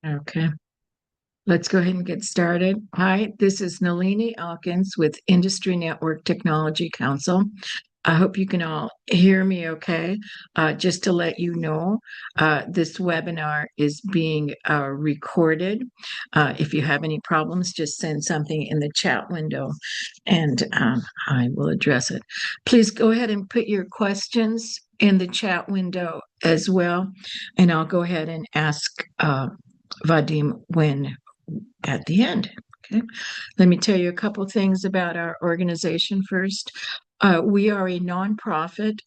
Okay, let's go ahead and get started. Hi, this is Nalini Elkins with Industry Network Technology Council. I hope you can all hear me okay. Just to let you know, this webinar is being recorded. If you have any problems, just send something in the chat window and I will address it. Please go ahead and put your questions in the chat window as well, and I'll go ahead and ask Vadim when at the end. Okay. Let me tell you a couple things about our organization first. We are a nonprofit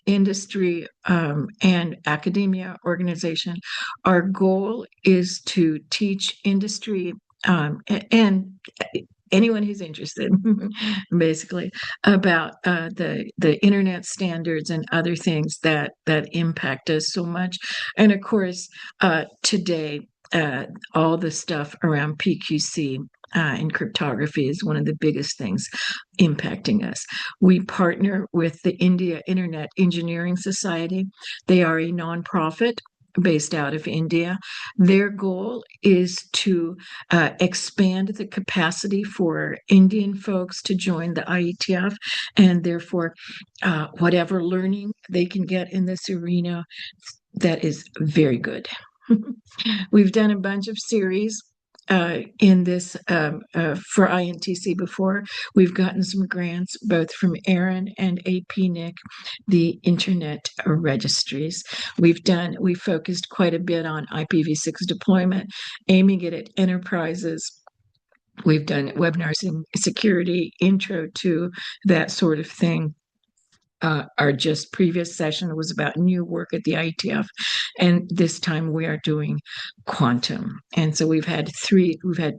industry and academia organization. Our goal is to teach industry and anyone who's interested, basically, about the internet standards and other things that impact us so much. And of course, today, all the stuff around PQC and cryptography is one of the biggest things impacting us. We partner with the India Internet Engineering Society. They are a nonprofit based out of India. Their goal is to expand the capacity for Indian folks to join the IETF, and therefore, whatever learning they can get in this arena, that is very good. We've done a bunch of series in this for INTC before. We've gotten some grants both from Aaron and APNIC, the Internet Registries. We focused quite a bit on IPv6 deployment, aiming it at enterprises. We've done webinars in security, intro to that sort of thing. Our just previous session was about new work at the IETF, and this time we are doing quantum. And so we've had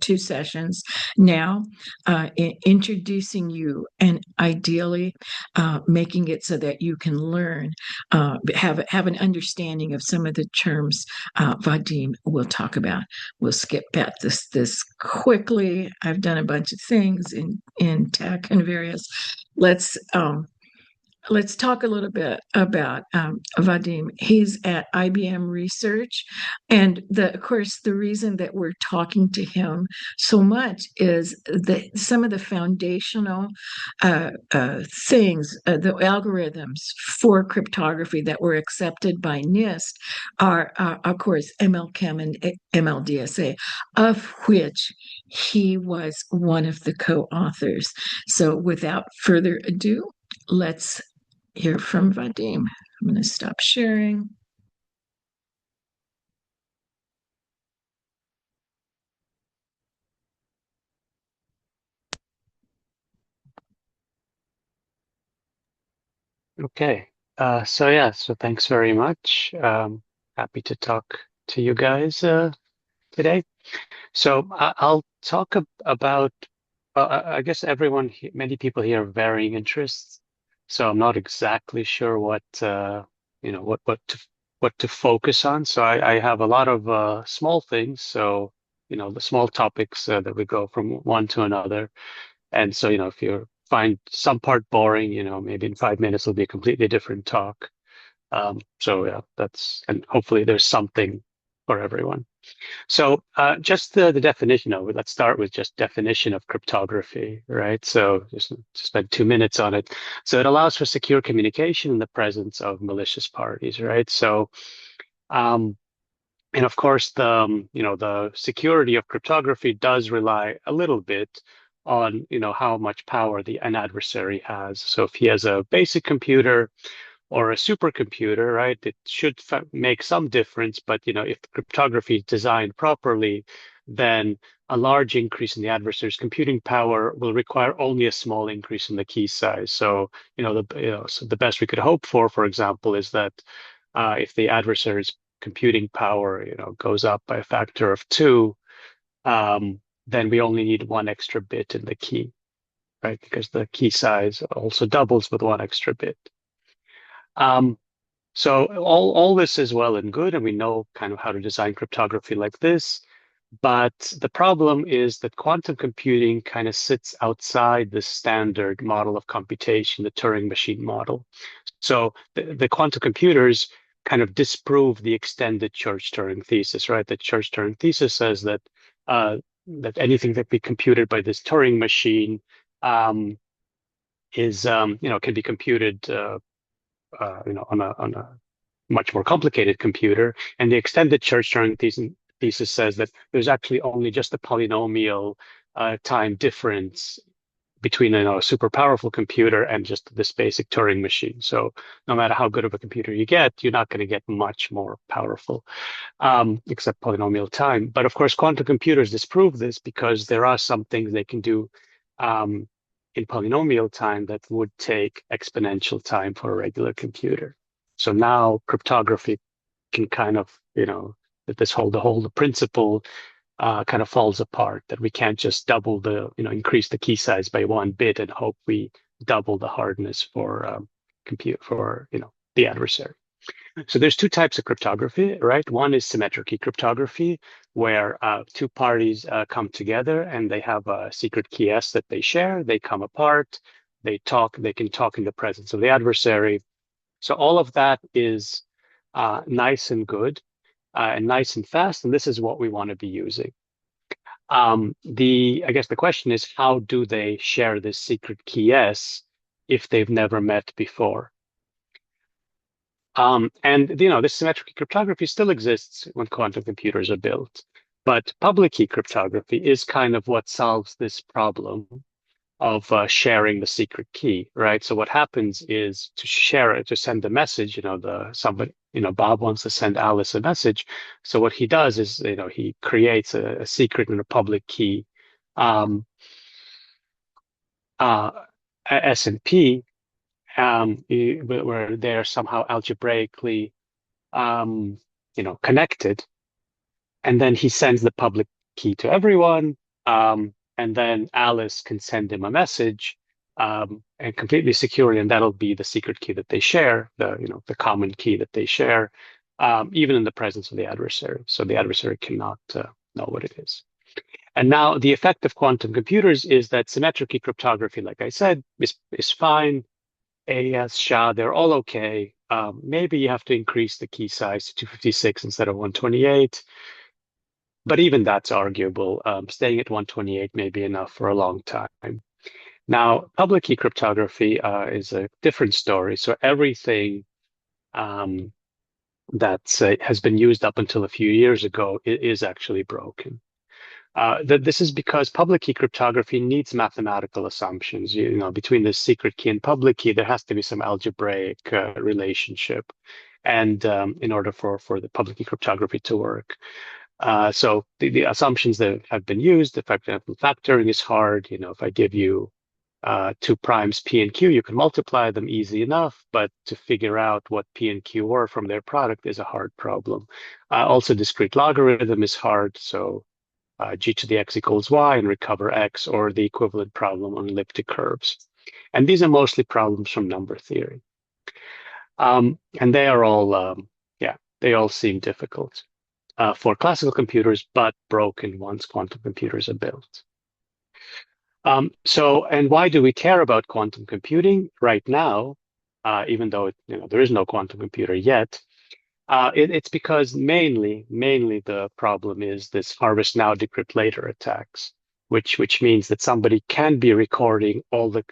two sessions now, introducing you and ideally making it so that you can learn, have an understanding of some of the terms Vadim will talk about. We'll skip past this quickly. I've done a bunch of things in tech and various. Let's talk a little bit about Vadim. He's at IBM Research. And of course, the reason that we're talking to him so much is that some of the foundational things, the algorithms for cryptography that were accepted by NIST are, of course, MLChem and MLDSA, of which he was one of the co-authors. So without further ado, let's hear from Vadim. I'm going to stop sharing. Okay. So thanks very much. Happy to talk to you guys today. So I'll talk about, I guess many people here have varying interests. So I'm not exactly sure what to focus on. So I have a lot of small things. So the small topics that we go from one to another. And so if you find some part boring, maybe in 5 minutes it'll be a completely different talk. So yeah, and hopefully there's something for everyone. So just the definition of it, let's start with just definition of cryptography, right? So just to spend 2 minutes on it. So it allows for secure communication in the presence of malicious parties, right? So, and of course, the security of cryptography does rely a little bit on, how much power an adversary has. So if he has a basic computer or a supercomputer, right, it should make some difference. But, if cryptography is designed properly, then a large increase in the adversary's computing power will require only a small increase in the key size. So, so the best we could hope for example, is that if the adversary's computing power, goes up by a factor of 2, then we only need 1 extra bit in the key, right? Because the key size also doubles with 1 extra bit. So all this is well and good, and we know kind of how to design cryptography like this. But the problem is that quantum computing kind of sits outside the standard model of computation, the Turing machine model. So the quantum computers kind of disprove the extended Church-Turing thesis, right? The Church-Turing thesis says that that anything that be computed by this Turing machine is can be computed on a much more complicated computer. And the extended Church-Turing thesis says that there's actually only just a polynomial time difference between a super powerful computer and just this basic Turing machine. So no matter how good of a computer you get, you're not going to get much more powerful, except polynomial time. But of course, quantum computers disprove this because there are some things they can do in polynomial time that would take exponential time for a regular computer. So now cryptography can kind of, that the principle kind of falls apart, that we can't just increase the key size by 1 bit and hope we double the hardness for the adversary. So there's two types of cryptography, right? One is symmetric key cryptography, where two parties come together and they have a secret key S that they share. They come apart, they can talk in the presence of the adversary. So all of that is nice and good and nice and fast, and this is what we want to be using. I guess the question is, how do they share this secret key S if they've never met before? This symmetric cryptography still exists when quantum computers are built, but public key cryptography is kind of what solves this problem of sharing the secret key, right? So what happens is to send a message, Bob wants to send Alice a message. So what he does is, he creates a secret and a public key, S and P, where they're somehow algebraically, connected. And then he sends the public key to everyone. And then Alice can send him a message, and completely securely, and that'll be the secret key that they share, the common key that they share, even in the presence of the adversary. So the adversary cannot know what it is. And now the effect of quantum computers is that symmetric key cryptography, like I said, is fine. AES, SHA, they're all okay. Maybe you have to increase the key size to 256 instead of 128. But even that's arguable. Staying at 128 may be enough for a long time. Now, public key cryptography is a different story. So everything that has been used up until a few years ago is actually broken. This is because public key cryptography needs mathematical assumptions. Between the secret key and public key, there has to be some algebraic relationship, and in order for the public key cryptography to work. So the assumptions that have been used, the fact that factoring is hard. If I give you 2 primes P and Q, you can multiply them easy enough, but to figure out what P and Q were from their product is a hard problem. Also, discrete logarithm is hard. So g to the x equals y and recover x, or the equivalent problem on elliptic curves. And these are mostly problems from number theory. And they are all, they all seem difficult for classical computers, but broken once quantum computers are built. And why do we care about quantum computing right now, even though there is no quantum computer yet? It's because mainly the problem is this harvest now, decrypt later attacks, which means that somebody can be recording all the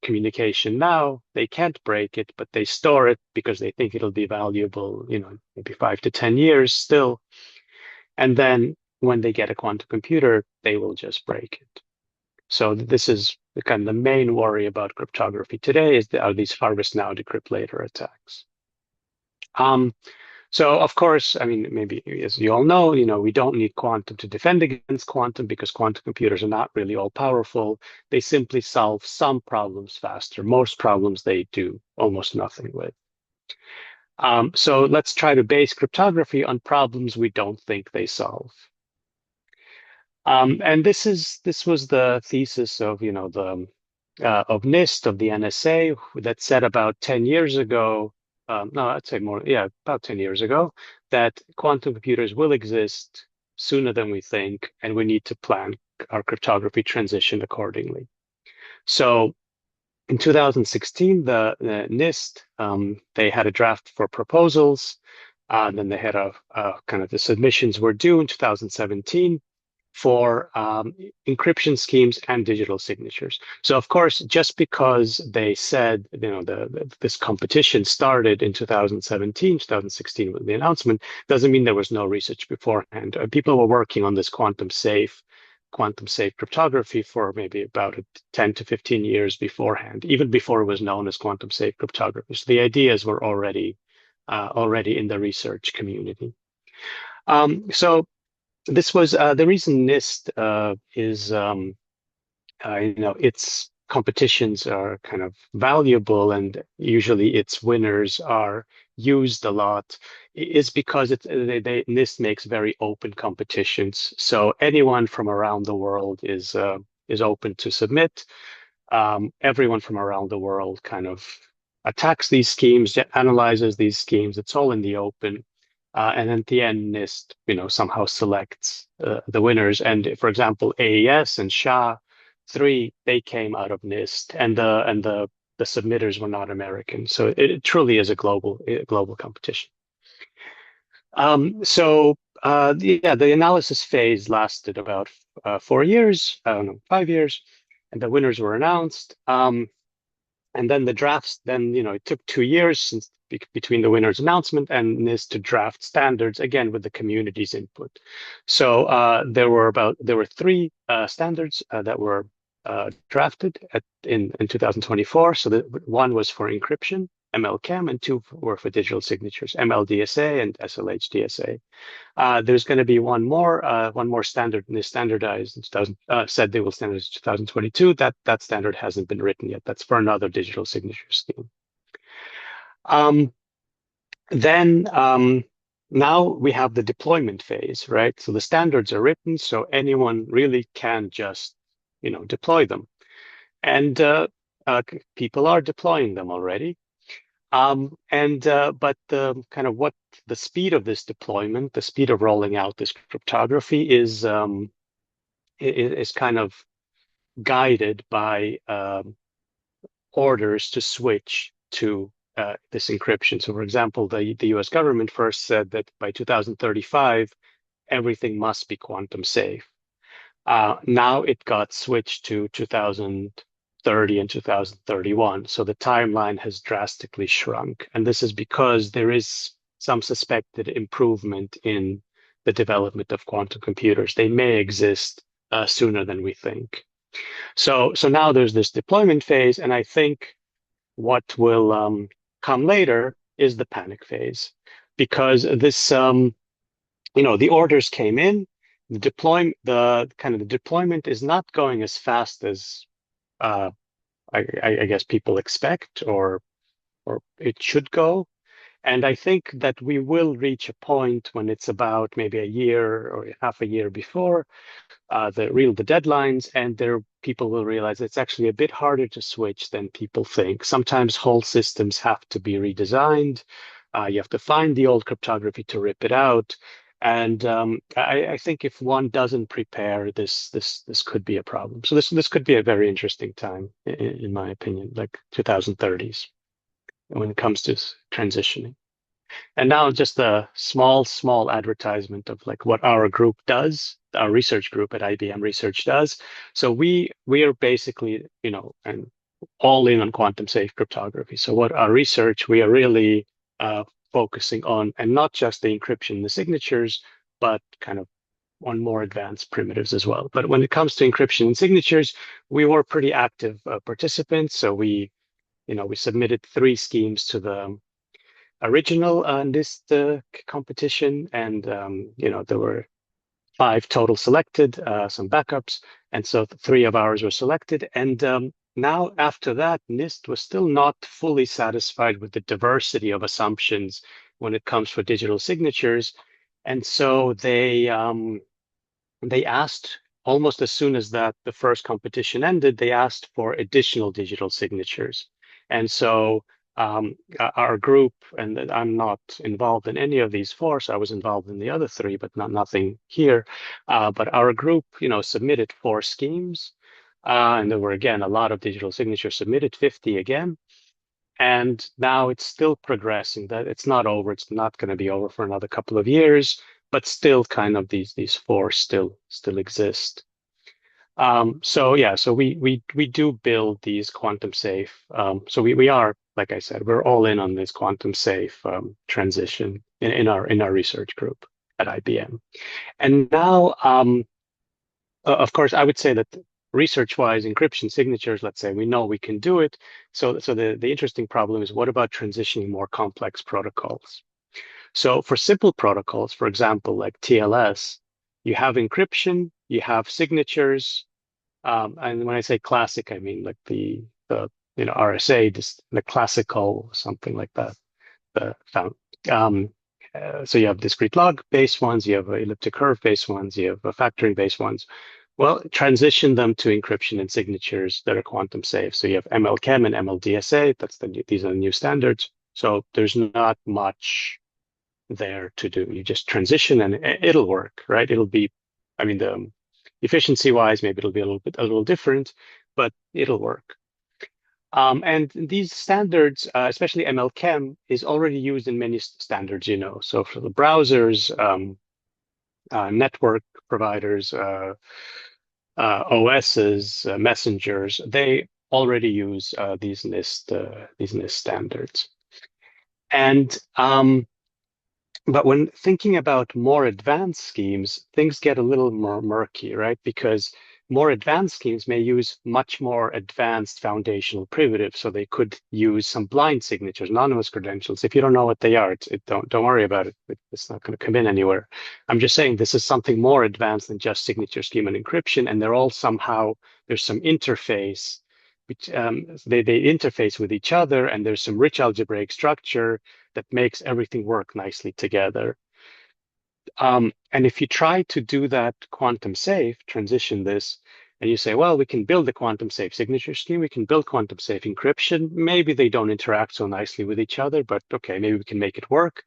communication now. They can't break it, but they store it because they think it'll be valuable, maybe 5 to 10 years still. And then when they get a quantum computer, they will just break it. So this is the main worry about cryptography today are these harvest now, decrypt later attacks. So of course, maybe as you all know, we don't need quantum to defend against quantum because quantum computers are not really all powerful. They simply solve some problems faster. Most problems they do almost nothing with. So let's try to base cryptography on problems we don't think they solve. And this was the thesis of of NIST, of the NSA, that said about 10 years ago. No, I'd say more, about 10 years ago, that quantum computers will exist sooner than we think, and we need to plan our cryptography transition accordingly. So In 2016, the NIST, they had a draft for proposals. And then they had a kind of the submissions were due in 2017 for encryption schemes and digital signatures. So of course, just because they said, this competition started in 2017, 2016 with the announcement, doesn't mean there was no research beforehand. People were working on this quantum safe cryptography for maybe about 10 to 15 years beforehand, even before it was known as quantum safe cryptography. So the ideas were already in the research community. So this was the reason NIST is, its competitions are kind of valuable and usually its winners are used a lot is because NIST makes very open competitions. So anyone from around the world is open to submit. Everyone from around the world kind of attacks these schemes, analyzes these schemes. It's all in the open. And at the end, NIST, somehow selects the winners. And for example, AES and SHA-3, they came out of NIST, and the submitters were not American. So it truly is a global competition. The analysis phase lasted about 4 years, I don't know, 5 years, and the winners were announced. And then the drafts, it took 2 years since between the winner's announcement and NIST to draft standards, again, with the community's input. So there were 3 standards that were drafted in 2024. So one was for encryption, ML-Chem, and 2 were for digital signatures, ML-DSA and SLH-DSA. There's going to be one more standard, and they standardized in 2000, said they will standardize in 2022. That standard hasn't been written yet. That's for another digital signature scheme. Now we have the deployment phase, right? So the standards are written, so anyone really can just, deploy them. And people are deploying them already. But the speed of this deployment, the speed of rolling out this cryptography is kind of guided by orders to switch to this encryption. So, for example, the U.S. government first said that by 2035, everything must be quantum safe. Now it got switched to 2030 and 2031. So the timeline has drastically shrunk. And this is because there is some suspected improvement in the development of quantum computers. They may exist sooner than we think. So now there's this deployment phase, and I think what will come later is the panic phase, because this, the orders came in. The deployment is not going as fast as I guess people expect or it should go. And I think that we will reach a point when it's about maybe a year or half a year before the deadlines, and people will realize it's actually a bit harder to switch than people think. Sometimes whole systems have to be redesigned. You have to find the old cryptography to rip it out. And I think if one doesn't prepare, this could be a problem. So this could be a very interesting time, in my opinion, like 2030s, when it comes to transitioning. And now just a small advertisement of like what our group does, our research group at IBM Research does. So we are basically, and all in on quantum safe cryptography. So what our research, we are really focusing on, and not just the encryption in the signatures, but kind of on more advanced primitives as well. But when it comes to encryption and signatures, we were pretty active participants. So we submitted 3 schemes to the original NIST competition, and there were 5 total selected, some backups, and so 3 of ours were selected. And now, after that, NIST was still not fully satisfied with the diversity of assumptions when it comes for digital signatures. And so they asked, almost as soon as the first competition ended, they asked for additional digital signatures. And so our group, and I'm not involved in any of these 4, so I was involved in the other 3, but nothing here. But our group, submitted 4 schemes. And there were, again, a lot of digital signatures submitted, 50 again. And now it's still progressing. That it's not over. It's not going to be over for another couple of years, but still kind of these four still exist. So yeah, so we do build these quantum safe. So we are, like I said, we're all in on this quantum safe transition in our research group at IBM. And now, of course, I would say that research-wise, encryption signatures, let's say we know we can do it. So the interesting problem is, what about transitioning more complex protocols? So for simple protocols, for example, like TLS, you have encryption, you have signatures, and when I say classic, I mean like the RSA, just the classical something like that. The found. Um, so you have discrete log based ones, you have elliptic curve based ones, you have factoring based ones. Well, transition them to encryption and signatures that are quantum safe. So you have MLChem and MLDSA. These are the new standards. So there's not much there to do. You just transition and it'll work, right? It'll be, I mean, the efficiency wise, maybe it'll be a little different, but it'll work. And these standards, especially MLChem, is already used in many standards, So for the browsers, network providers, OSs, messengers, they already use these NIST standards. And but when thinking about more advanced schemes, things get a little more murky, right? Because more advanced schemes may use much more advanced foundational primitives. So they could use some blind signatures, anonymous credentials. If you don't know what they are, don't worry about it. It's not going to come in anywhere. I'm just saying this is something more advanced than just signature scheme and encryption. And they're all somehow, there's some interface. They interface with each other, and there's some rich algebraic structure that makes everything work nicely together. And if you try to do that quantum safe, transition this, and you say, well, we can build a quantum safe signature scheme, we can build quantum safe encryption. Maybe they don't interact so nicely with each other, but okay, maybe we can make it work.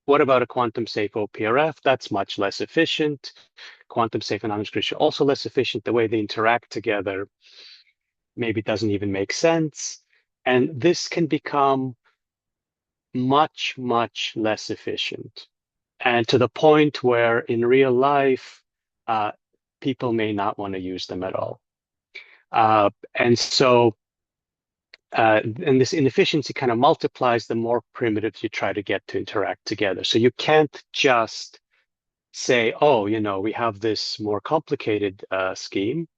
What about a quantum safe OPRF? That's much less efficient. Quantum safe anonymous encryption, also less efficient. The way they interact together maybe doesn't even make sense. And this can become much, much less efficient. And to the point where in real life, people may not want to use them at all. And so, and this inefficiency kind of multiplies the more primitives you try to get to interact together. So you can't just say, oh, we have this more complicated scheme,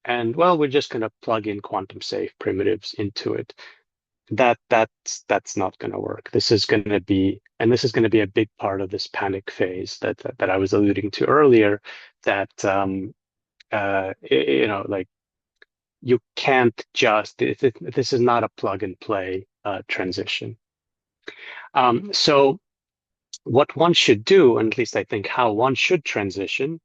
and well, we're just going to plug in quantum safe primitives into it. That's not going to work. This is going to be a big part of this panic phase that I was alluding to earlier. That like you can't just. This is not a plug and play transition. So what one should do, and at least I think how one should transition,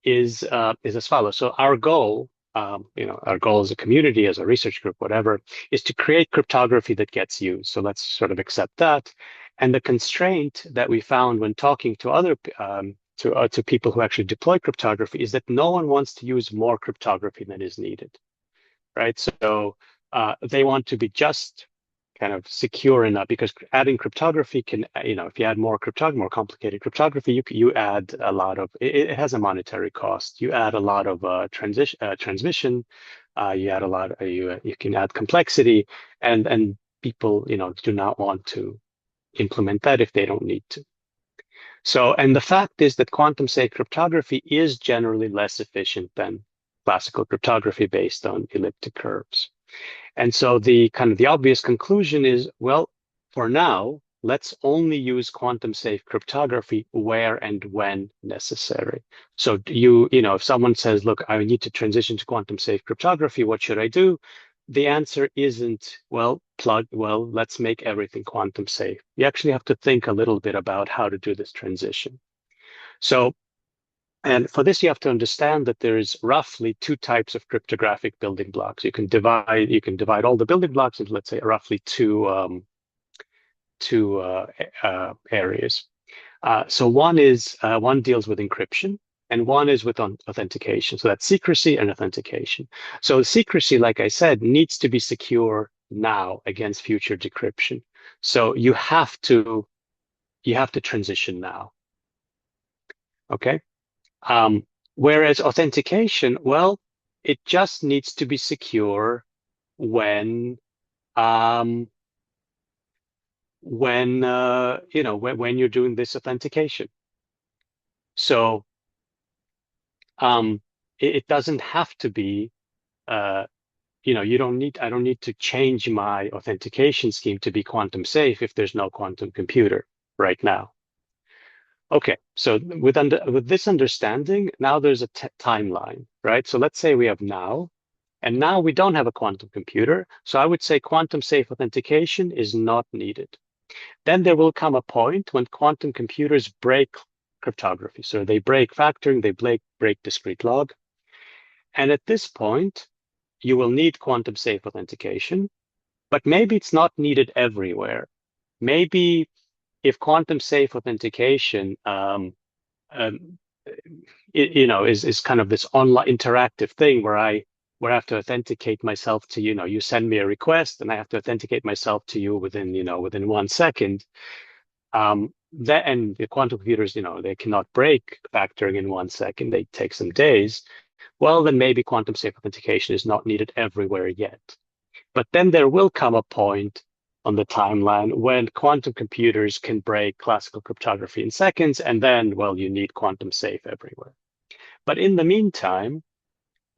is as follows. So our goal. Our goal as a community, as a research group, whatever, is to create cryptography that gets used. So let's sort of accept that. And the constraint that we found when talking to other to people who actually deploy cryptography is that no one wants to use more cryptography than is needed, right? So they want to be just kind of secure enough, because adding cryptography can, if you add more complicated cryptography, you add a lot of, it has a monetary cost. You add a lot of transmission, you add a lot, you can add complexity, and people, do not want to implement that if they don't need to. So, and the fact is that quantum safe cryptography is generally less efficient than classical cryptography based on elliptic curves. And so the obvious conclusion is, well, for now, let's only use quantum safe cryptography where and when necessary. So if someone says, look, I need to transition to quantum safe cryptography, what should I do? The answer isn't, well, let's make everything quantum safe. You actually have to think a little bit about how to do this transition. So, and for this, you have to understand that there is roughly two types of cryptographic building blocks. You can divide all the building blocks into, let's say, roughly two areas. So one deals with encryption, and one is with authentication. So that's secrecy and authentication. So secrecy, like I said, needs to be secure now against future decryption. So you have to transition now. Okay. Whereas authentication, well, it just needs to be secure when when you're doing this authentication. So it doesn't have to be I don't need to change my authentication scheme to be quantum safe if there's no quantum computer right now. Okay, so with this understanding, now there's a timeline, right? So let's say we have now, and now we don't have a quantum computer. So I would say quantum safe authentication is not needed. Then there will come a point when quantum computers break cryptography. So they break factoring, they break discrete log. And at this point, you will need quantum safe authentication, but maybe it's not needed everywhere. Maybe if quantum safe authentication is kind of this online interactive thing where I have to authenticate myself to you send me a request and I have to authenticate myself to you within 1 second. And the quantum computers they cannot break factoring in 1 second. They take some days. Well, then maybe quantum safe authentication is not needed everywhere yet. But then there will come a point on the timeline when quantum computers can break classical cryptography in seconds, and then, well, you need quantum safe everywhere. But in the meantime,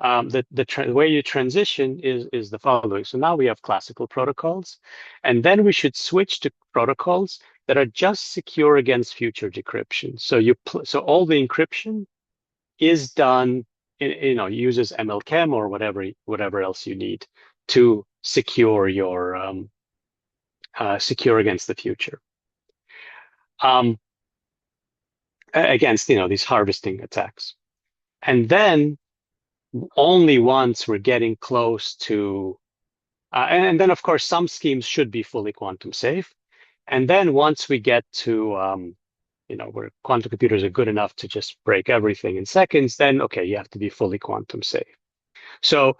the way you transition is the following. So now we have classical protocols, and then we should switch to protocols that are just secure against future decryption. So all the encryption is done uses MLChem or whatever else you need to secure your secure against the future, against these harvesting attacks. And then only once we're getting close to, and then of course some schemes should be fully quantum safe. And then once we get to where quantum computers are good enough to just break everything in seconds, then okay, you have to be fully quantum safe. So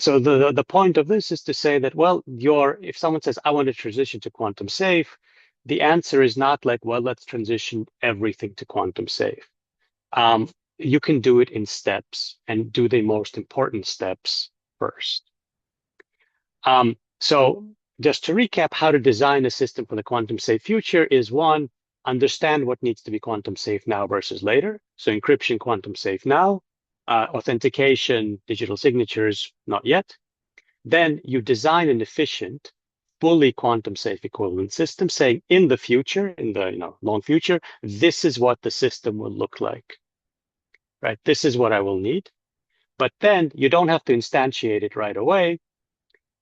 the point of this is to say that, well, if someone says, I want to transition to quantum safe, the answer is not like, well, let's transition everything to quantum safe. You can do it in steps and do the most important steps first. So just to recap, how to design a system for the quantum safe future is one, understand what needs to be quantum safe now versus later. So encryption, quantum safe now. Authentication, digital signatures, not yet. Then you design an efficient, fully quantum safe equivalent system, saying in the future, in the long future, this is what the system will look like. Right? This is what I will need. But then you don't have to instantiate it right away.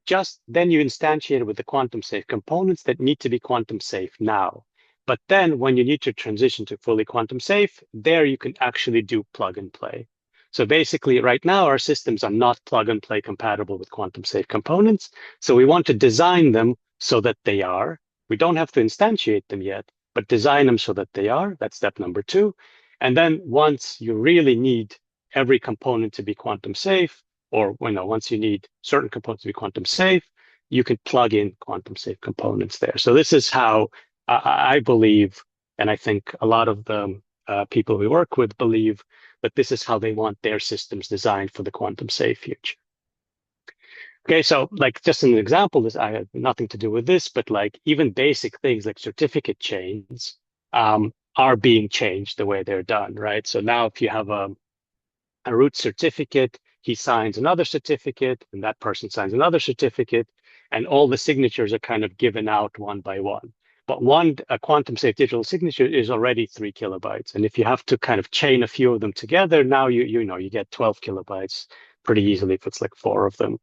Just then you instantiate it with the quantum safe components that need to be quantum safe now. But then when you need to transition to fully quantum safe, there you can actually do plug and play. So basically right now our systems are not plug and play compatible with quantum safe components. So we want to design them so that they are. We don't have to instantiate them yet, but design them so that they are. That's step number 2. And then once you really need every component to be quantum safe, or once you need certain components to be quantum safe, you can plug in quantum safe components there. So this is how I believe, and I think a lot of the people we work with believe that this is how they want their systems designed for the quantum safe future. Okay, so like just an example, I have nothing to do with this, but like even basic things like certificate chains are being changed the way they're done, right? So now if you have a root certificate, he signs another certificate, and that person signs another certificate, and all the signatures are kind of given out one by one. But a quantum safe digital signature is already 3 kilobytes. And if you have to kind of chain a few of them together, now you get 12 kilobytes pretty easily if it's like 4 of them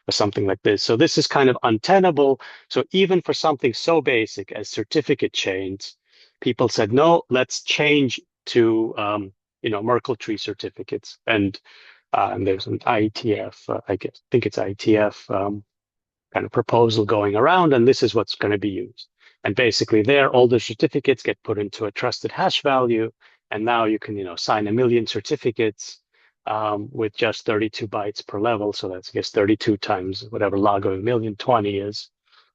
or something like this. So this is kind of untenable. So even for something so basic as certificate chains, people said, no, let's change to Merkle tree certificates. And there's an IETF, I think it's IETF kind of proposal going around, and this is what's going to be used. And basically there, all the certificates get put into a trusted hash value, And now you can, sign 1 million certificates with just 32 bytes per level. So that's, I guess, 32 times whatever log of 1,000,000, 20 is.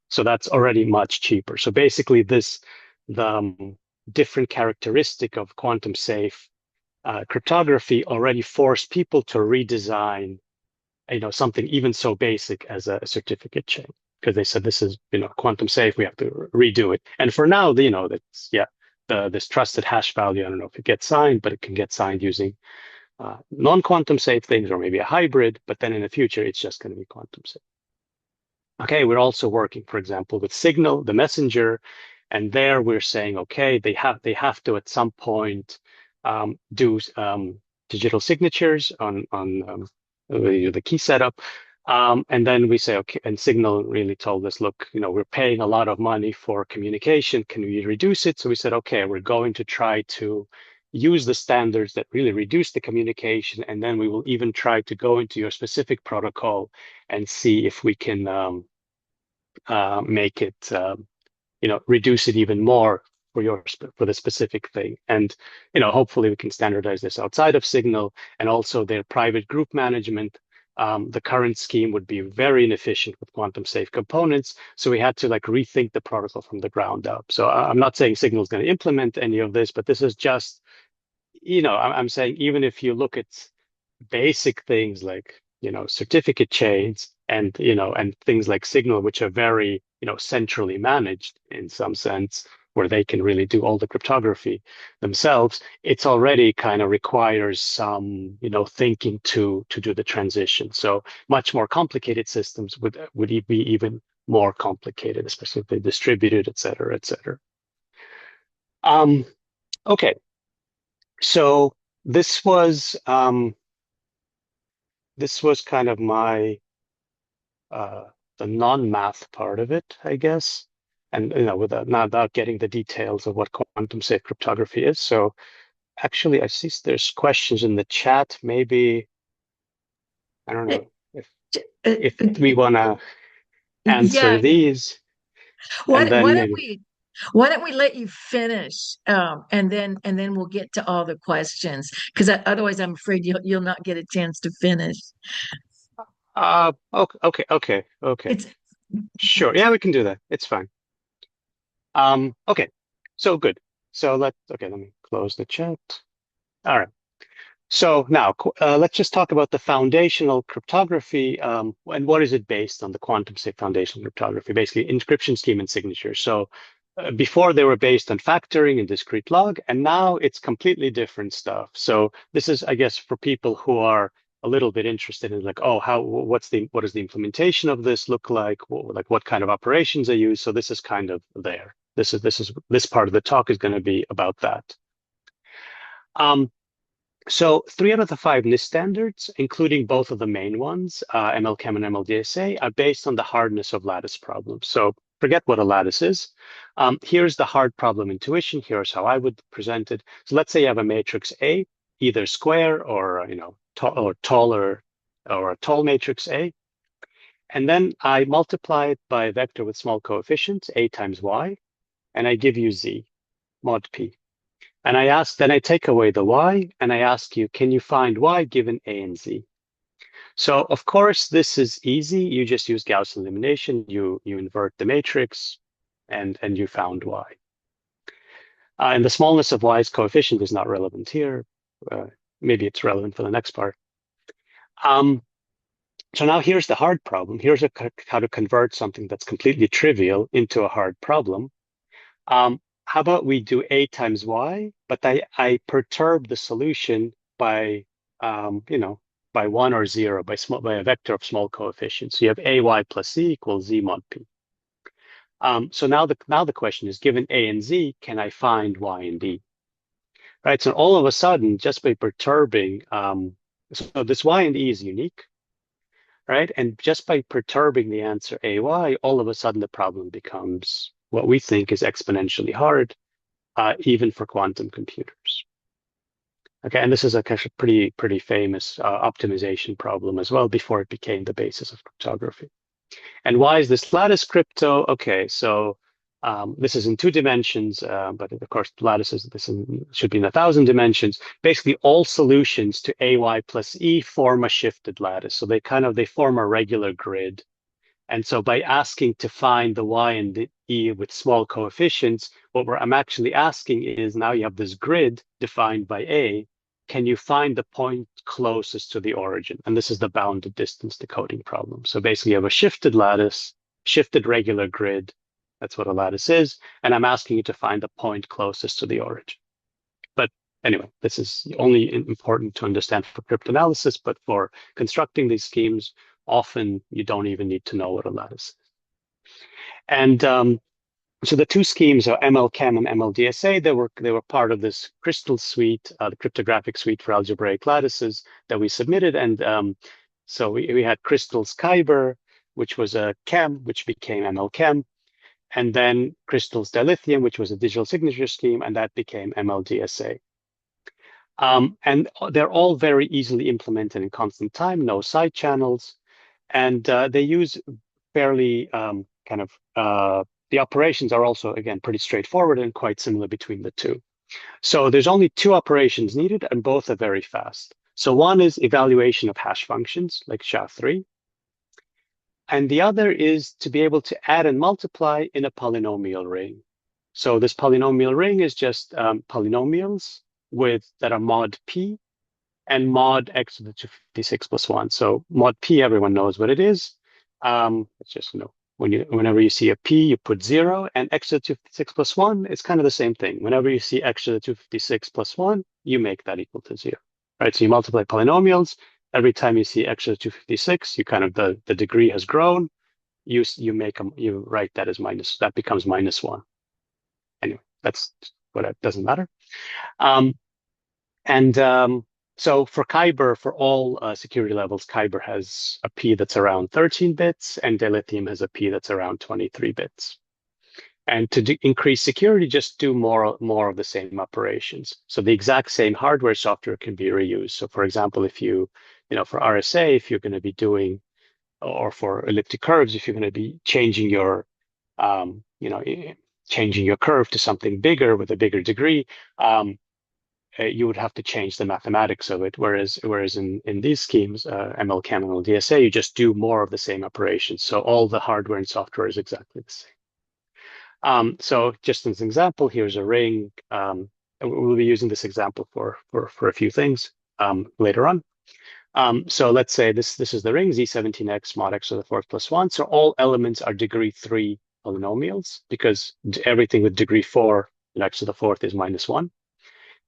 So that's already much cheaper. So basically the different characteristic of quantum safe cryptography already forced people to redesign, something even so basic as a certificate chain, because they said this is, quantum safe. We have to redo it. And for now, that's this trusted hash value. I don't know if it gets signed, but it can get signed using non-quantum safe things or maybe a hybrid. But then in the future, it's just going to be quantum safe. Okay, we're also working, for example, with Signal, the messenger, and there we're saying, okay, they have to at some point do digital signatures on the key setup, and then we say, okay, and Signal really told us, look, we're paying a lot of money for communication. Can we reduce it? So we said, okay, we're going to try to use the standards that really reduce the communication, and then we will even try to go into your specific protocol and see if we can make it, reduce it even more for the specific thing. And, hopefully we can standardize this outside of Signal, and also their private group management. The current scheme would be very inefficient with quantum safe components. So we had to rethink the protocol from the ground up. So I'm not saying Signal is going to implement any of this, but this is just, I'm saying even if you look at basic things like, certificate chains and, and things like Signal, which are very, centrally managed in some sense, where they can really do all the cryptography themselves, it's already kind of requires some, thinking to do the transition. So much more complicated systems would be even more complicated, especially if they're distributed, et cetera, et cetera. Okay. So this was kind of my the non-math part of it, I guess, and without getting the details of what quantum safe cryptography is. So actually, I see there's questions in the chat. Maybe I don't know if we want to answer Yeah. these, Why, and then why don't maybe. we why don't we let you finish, and then we'll get to all the questions, because otherwise I'm afraid you'll not get a chance to finish. Okay. It's Sure. Yeah, we can do that. It's fine. Okay. So good. So let me close the chat. All right. So now let's just talk about the foundational cryptography, and what is it based on, the quantum safe foundational cryptography, basically encryption scheme and signature. So before they were based on factoring and discrete log, and now it's completely different stuff. So this is, I guess, for people who are a little bit interested in what does the implementation of this look like? What kind of operations are used? So this is kind of there. This part of the talk is going to be about that. So 3 out of the 5 NIST standards, including both of the main ones, MLChem and MLDSA, are based on the hardness of lattice problems. So forget what a lattice is. Here's the hard problem intuition. Here's how I would present it. So let's say you have a matrix A, either square or taller, or a tall matrix A. And then I multiply it by a vector with small coefficients, A times Y, and I give you Z, mod P. And then I take away the Y, and I ask you, can you find Y given A and Z? So of course, this is easy. You just use Gaussian elimination. You invert the matrix, and you found Y. And the smallness of Y's coefficient is not relevant here. Maybe it's relevant for the next part. So now here's the hard problem. Here's how to convert something that's completely trivial into a hard problem. How about we do A times Y, but I perturb the solution by, by 1 or 0, by a vector of small coefficients. So you have AY plus Z equals Z mod P. So now the question is, given A and Z, can I find Y and D? Right. So all of a sudden, just by perturbing, so this Y and E is unique, right? And just by perturbing the answer AY, all of a sudden the problem becomes what we think is exponentially hard, even for quantum computers. Okay, and this is a kind of pretty famous optimization problem as well before it became the basis of cryptography. And why is this lattice crypto? Okay, so This is in 2 dimensions, but of course, lattices, should be in 1,000 dimensions. Basically, all solutions to AY plus E form a shifted lattice. So they form a regular grid. And so by asking to find the Y and the E with small coefficients, I'm actually asking is, now you have this grid defined by A, can you find the point closest to the origin? And this is the bounded distance decoding problem. So basically you have a shifted lattice, shifted regular grid. That's what a lattice is. And I'm asking you to find the point closest to the origin. But anyway, this is only important to understand for cryptanalysis, but for constructing these schemes, often you don't even need to know what a lattice is. And so the 2 schemes are MLChem and MLDSA. They were part of this crystal suite, the cryptographic suite for algebraic lattices that we submitted. And so we had Crystal's Kyber, which was a chem, which became MLChem, and then Crystal's dilithium, which was a digital signature scheme, and that became MLDSA. And they're all very easily implemented in constant time, no side channels, and they use fairly the operations are also, again, pretty straightforward and quite similar between the 2. So there's only 2 operations needed, and both are very fast. So one is evaluation of hash functions, like SHA-3. And the other is to be able to add and multiply in a polynomial ring. So this polynomial ring is just polynomials that are mod p and mod x to the 256 plus 1. So mod p, everyone knows what it is. It's just, whenever you see a p, you put 0, and x to the 256 plus 1, it's kind of the same thing. Whenever you see x to the 256 plus 1, you make that equal to 0. Right? So you multiply polynomials. Every time you see x to the 256, you the degree has grown. You write that as that becomes -1. Anyway, that's what it doesn't matter. So for Kyber, for all security levels, Kyber has a P that's around 13 bits, and dilithium has a P that's around 23 bits. And to increase security, just do more of the same operations. So the exact same hardware software can be reused. So for example, if for RSA, if you're going to be doing, or for elliptic curves, if you're going to be changing your, changing your curve to something bigger with a bigger degree, you would have to change the mathematics of it. Whereas in these schemes, MLChem and LDSA, you just do more of the same operations. So all the hardware and software is exactly the same. So just as an example, here's a ring. We'll be using this example for a few things later on. So let's say this is the ring Z17x mod x to the 4th plus 1. So all elements are degree 3 polynomials, because everything with degree 4 x to the 4th is -1.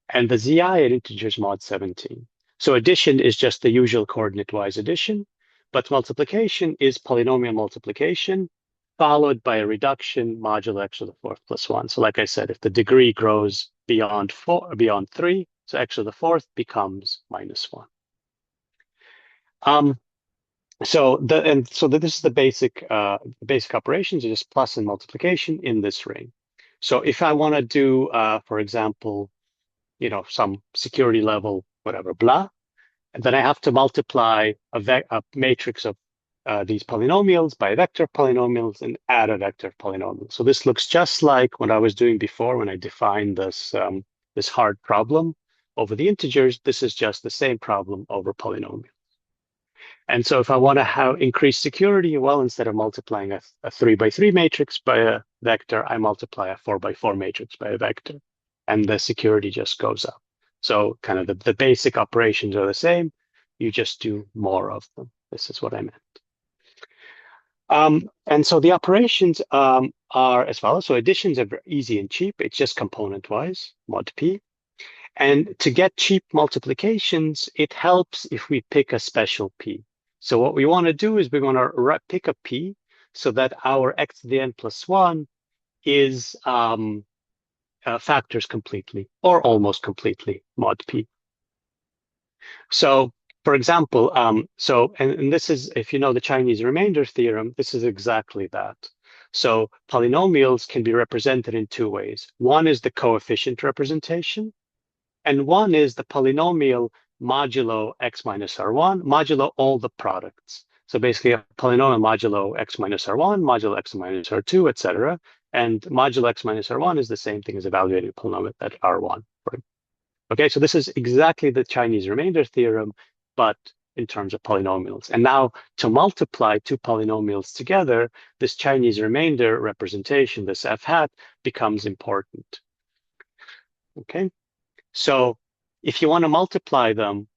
And the Zi at integers mod 17. So addition is just the usual coordinate-wise addition, but multiplication is polynomial multiplication followed by a reduction modulo x to the 4th plus 1. So like I said, if the degree grows beyond 3, so x to the 4th becomes -1. So this is the basic operations, just plus and multiplication in this ring. So if I want to do, for example, some security level, whatever, blah, and then I have to multiply a matrix of these polynomials by a vector of polynomials and add a vector of polynomials. So this looks just like what I was doing before when I defined this hard problem over the integers. This is just the same problem over polynomials. And so if I want to have increased security, well, instead of multiplying a 3x3 matrix by a vector, I multiply a 4x4 matrix by a vector, and the security just goes up. So kind of the basic operations are the same. You just do more of them. This is what I meant. And so the operations are as follows. So additions are easy and cheap. It's just component-wise, mod p. And to get cheap multiplications, it helps if we pick a special p. So what we want to do is we want to pick a p so that our x to the n plus 1 is factors completely or almost completely mod p. So for example, and this is, if you know the Chinese remainder theorem, this is exactly that. So polynomials can be represented in 2 ways. One is the coefficient representation, and one is the polynomial modulo x minus r1, modulo all the products. So basically a polynomial modulo x minus r1, modulo x minus r2, etc. And modulo x minus R1 is the same thing as evaluating a polynomial at R1. Okay, so this is exactly the Chinese remainder theorem, but in terms of polynomials. And now to multiply two polynomials together, this Chinese remainder representation, this f hat, becomes important. Okay, so if you want to multiply them,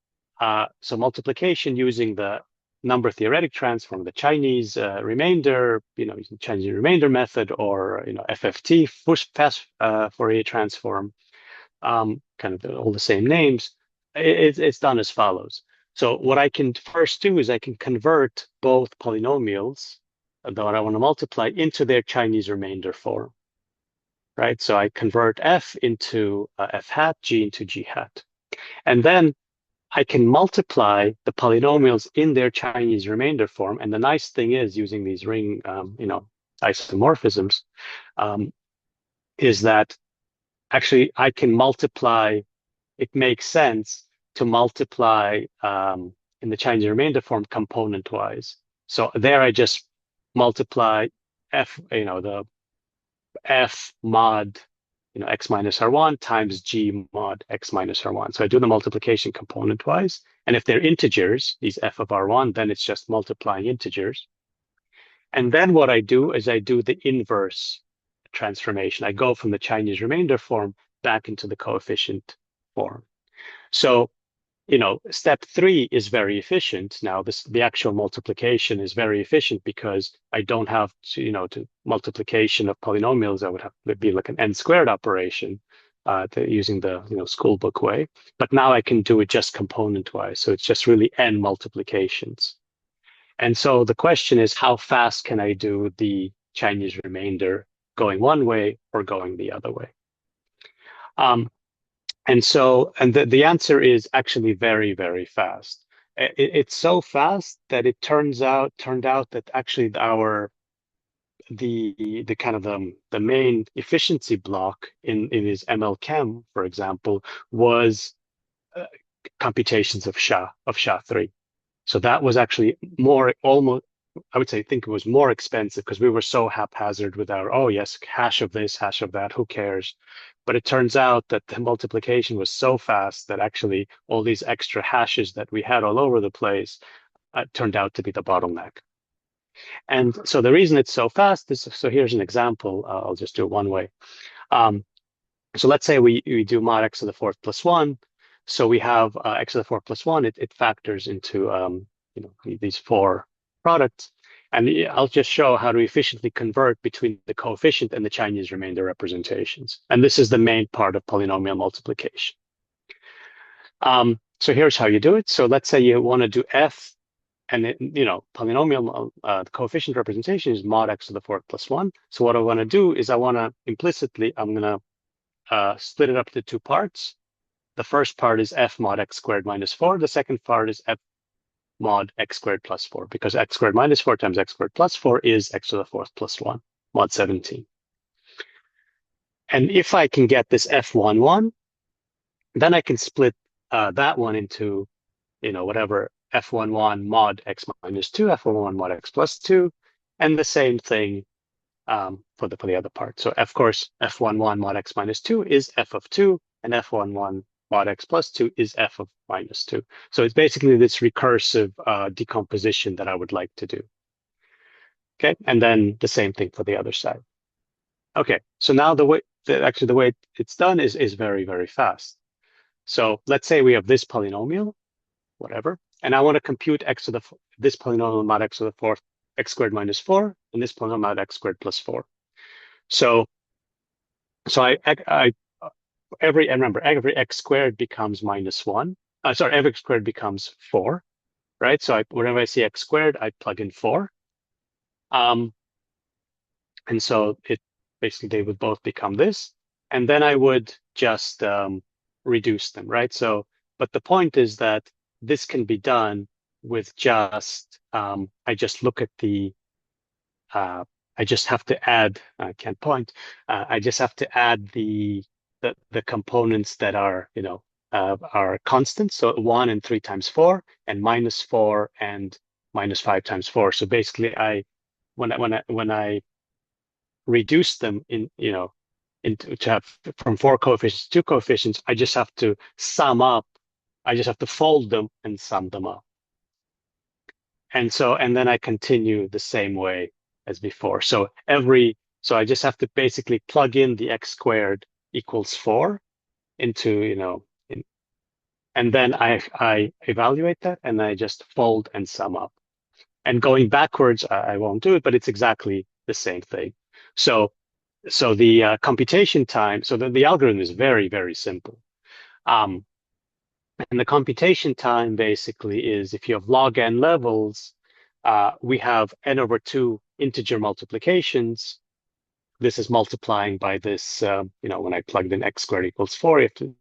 so multiplication using the number theoretic transform, the Chinese remainder, using Chinese remainder method, or FFT, fast Fourier transform, kind of all the same names, it's done as follows. So what I can first do is I can convert both polynomials that I want to multiply into their Chinese remainder form, right? So I convert f into f hat, g into g hat. And then I can multiply the polynomials in their Chinese remainder form. And the nice thing is, using these ring, isomorphisms, is that actually I can multiply. It makes sense to multiply in the Chinese remainder form component-wise. So there I just multiply f, the f mod x minus R1 times g mod x minus R1. So I do the multiplication component-wise. And if they're integers, these f of R1, then it's just multiplying integers. And then what I do is I do the inverse transformation. I go from the Chinese remainder form back into the coefficient form. So, step 3 is very efficient. Now, the actual multiplication is very efficient because I don't have to multiplication of polynomials. I would have to be like an n squared operation using the school book way. But now I can do it just component-wise. So it's just really n multiplications. And so the question is, how fast can I do the Chinese remainder going one way or going the other way? And the answer is actually very, very fast. It's so fast that it turned out that actually the kind of the main efficiency block in his ML Chem, for example, was computations of SHA-3. So that was actually I would say, I think it was more expensive because we were so haphazard with our, oh yes, hash of this, hash of that, who cares? But it turns out that the multiplication was so fast that actually all these extra hashes that we had all over the place turned out to be the bottleneck. And so the reason it's so fast is, so here's an example. I'll just do it one way. So let's say we do mod x to the fourth plus 1. So we have x to the fourth plus 1. It factors into these 4 products. And I'll just show how to efficiently convert between the coefficient and the Chinese remainder representations. And this is the main part of polynomial multiplication. So here's how you do it. So let's say you want to do f, and polynomial, the coefficient representation is mod x to the fourth plus 1. So what I want to do is I'm going to split it up into 2 parts. The first part is f mod x squared minus 4. The second part is f mod x squared plus 4, because x squared minus 4 times x squared plus 4 is x to the fourth plus 1, mod 17. And if I can get this f11, then I can split that one into, whatever, f11 mod x minus 2, f11 mod x plus 2, and the same thing for the other part. So of course, f11 mod x minus 2 is f of 2, and f11 mod x plus 2 is f of minus 2. So it's basically this recursive decomposition that I would like to do. Okay, and then the same thing for the other side. Okay, so now the way it's done is very, very fast. So let's say we have this polynomial, whatever, and I want to compute this polynomial mod x to the fourth x squared minus 4, and this polynomial mod x squared plus 4. So remember, every x squared becomes minus 1. Every x squared becomes 4, right? So whenever I see x squared, I plug in 4. And so they would both become this. And then I would just reduce them, right? So, but the point is that this can be done with just, I just look at I just have to add, I can't point, I just have to add the components that are, are constants. So 1 and 3 times 4, and minus 4 and minus 5 times 4. So basically, when I reduce them to have from four coefficients to two coefficients, I just have to sum up. I just have to fold them and sum them up. And then I continue the same way as before. So I just have to basically plug in the x squared equals 4 into, and then I evaluate that and I just fold and sum up. And going backwards, I won't do it, but it's exactly the same thing. So the computation time, so the algorithm is very, very simple. And the computation time basically is if you have log n levels, we have n over 2 integer multiplications. This is multiplying by this, when I plugged in x squared equals 4, you have to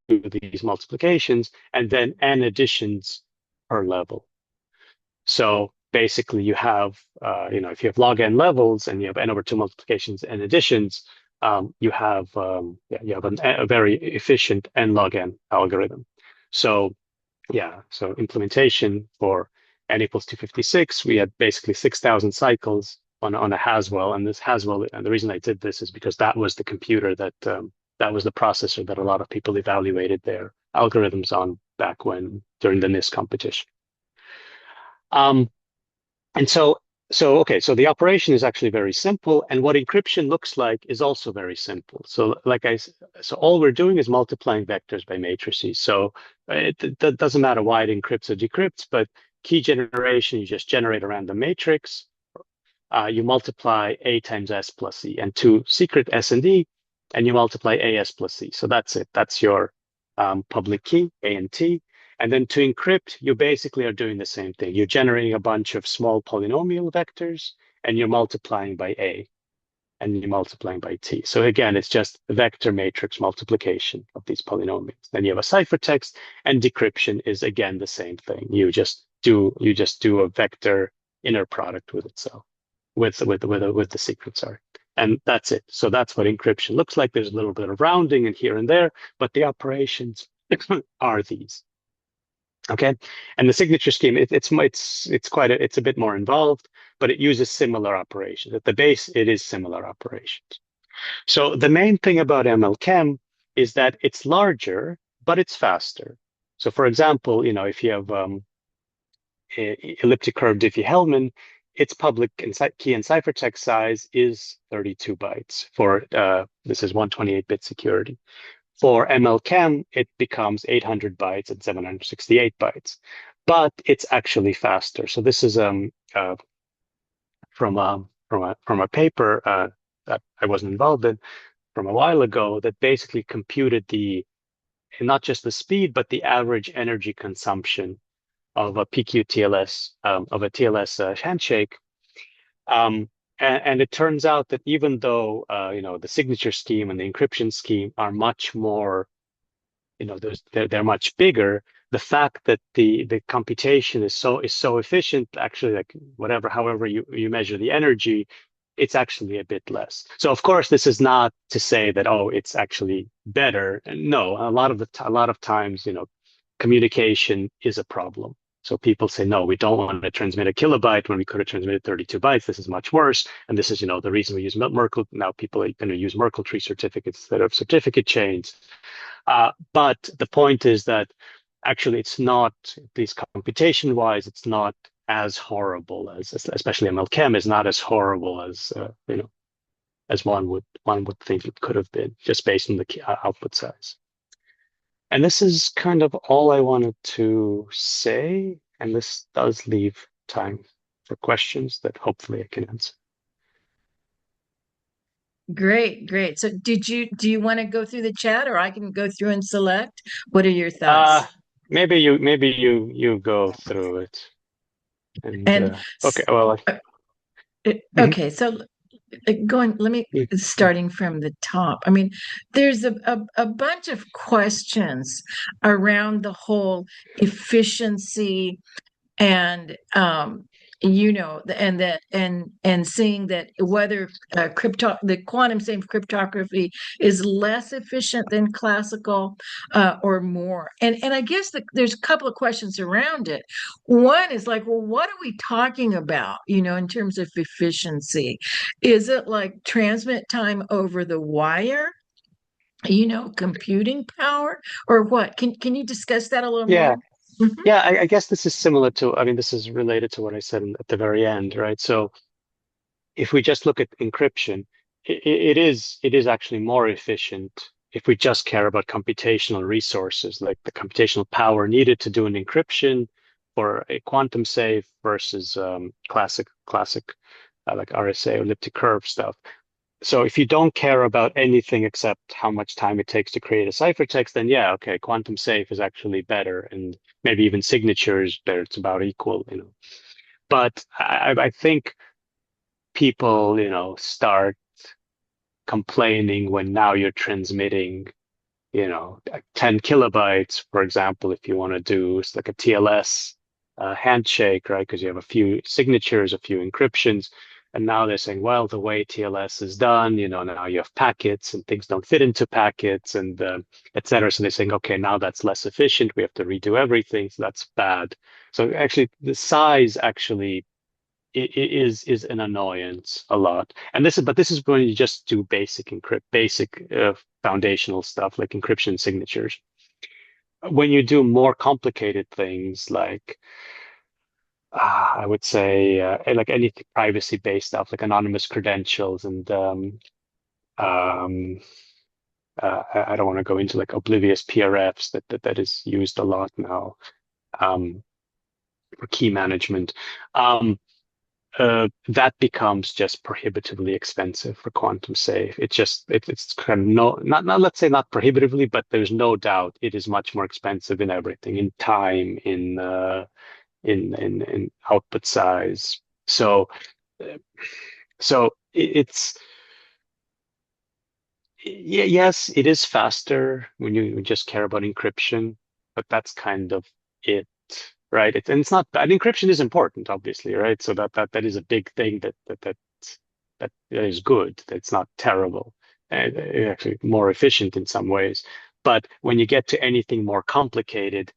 do these multiplications, and then n additions per level. So basically you have, if you have log n levels and you have n over 2 multiplications and additions, you have a very efficient n log n algorithm. So so implementation for n equals 256, we had basically 6,000 cycles on a Haswell, and this Haswell, and the reason I did this is because that was the computer that was the processor that a lot of people evaluated their algorithms on back when during the NIST competition. And so the operation is actually very simple, and what encryption looks like is also very simple. So all we're doing is multiplying vectors by matrices. So it doesn't matter why it encrypts or decrypts, but key generation, you just generate a random matrix. You multiply A times S plus E, and to secret S and D, and you multiply AS plus E. So that's it. That's your public key, A and T. And then to encrypt, you basically are doing the same thing. You're generating a bunch of small polynomial vectors, and you're multiplying by A, and you're multiplying by T. So again, it's just vector matrix multiplication of these polynomials. Then you have a ciphertext, and decryption is again the same thing. You just do a vector inner product with itself, with the secret, sorry. And that's it. So that's what encryption looks like. There's a little bit of rounding and here and there, but the operations are these. Okay, and the signature scheme, it's a bit more involved, but it uses similar operations. At the base, it is similar operations. So the main thing about MLChem is that it's larger, but it's faster. So for example, if you have elliptic curve Diffie-Hellman, its public key and ciphertext size is 32 bytes for this is 128-bit security. For MLChem, it becomes 800 bytes and 768 bytes, but it's actually faster. So this is from a paper that I wasn't involved in from a while ago that basically computed not just the speed, but the average energy consumption of a PQ-TLS, of a TLS handshake. And it turns out that even though the signature scheme and the encryption scheme are much more, they're much bigger, the fact that the computation is so efficient, actually, like however you measure the energy, it's actually a bit less. So of course, this is not to say that it's actually better. No, a lot of times, communication is a problem. So people say, no, we don't want to transmit a kilobyte when we could have transmitted 32 bytes. This is much worse. And this is, the reason we use Merkle. Now people are going to use Merkle tree certificates instead of certificate chains. But the point is that actually it's not, at least computation-wise, it's not as horrible especially MLChem is not as horrible as, as one would think it could have been just based on the output size. And this is kind of all I wanted to say, and this does leave time for questions that hopefully I can answer. Great. So do you want to go through the chat, or I can go through and select? What are your thoughts? Maybe you go through it. And okay, well. Okay, so starting from the top. I mean, there's a bunch of questions around the whole efficiency and and seeing that whether the quantum safe cryptography is less efficient than classical or more. And I guess there's a couple of questions around it. One is like, well, what are we talking about, in terms of efficiency? Is it like transmit time over the wire, computing power, or what? Can you discuss that a little more? Yeah. Yeah, I guess this is similar to, I mean, this is related to what I said at the very end, right? So if we just look at encryption, it is actually more efficient if we just care about computational resources, like the computational power needed to do an encryption for a quantum safe versus classic like RSA or elliptic curve stuff. So if you don't care about anything except how much time it takes to create a ciphertext, then yeah, okay, quantum safe is actually better, and maybe even signatures there, it's about equal. But I think people, start complaining when now you're transmitting, 10 kilobytes, for example, if you want to do like a TLS handshake, right? Because you have a few signatures, a few encryptions. And now they're saying, well, the way TLS is done, now you have packets and things don't fit into packets and et cetera. So they're saying, okay, now that's less efficient. We have to redo everything. So that's bad. So actually, the size actually is an annoyance a lot. And this is when you just do basic foundational stuff like encryption signatures. When you do more complicated things like I would say like anything privacy-based stuff like anonymous credentials and um, I don't want to go into like oblivious PRFs that is used a lot now for key management. That becomes just prohibitively expensive for quantum safe. It's kind of not let's say not prohibitively, but there's no doubt it is much more expensive in everything, in time, in output size. So uh, it's yes, it is faster when you just care about encryption, but that's kind of it, right? And it's not bad. Encryption is important, obviously, right? So that is a big thing that is good. That's not terrible, and actually more efficient in some ways. But when you get to anything more complicated,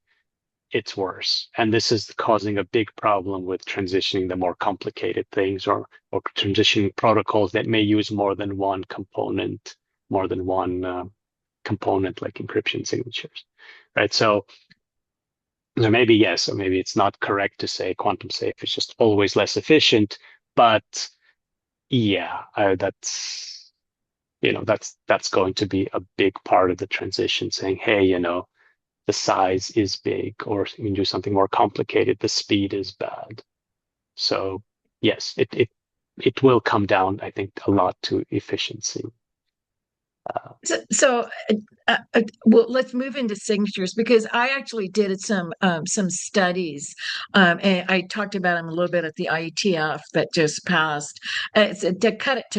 it's worse. And this is causing a big problem with transitioning the more complicated things or transitioning protocols that may use more than one component, more than one component like encryption signatures, right? So maybe yes, or maybe it's not correct to say quantum safe is just always less efficient, but yeah, that's going to be a big part of the transition, saying, hey, the size is big, or you can do something more complicated, the speed is bad. So yes, it will come down, I think, a lot to efficiency. Well, let's move into signatures because I actually did some studies, and I talked about them a little bit at the IETF that just passed. To cut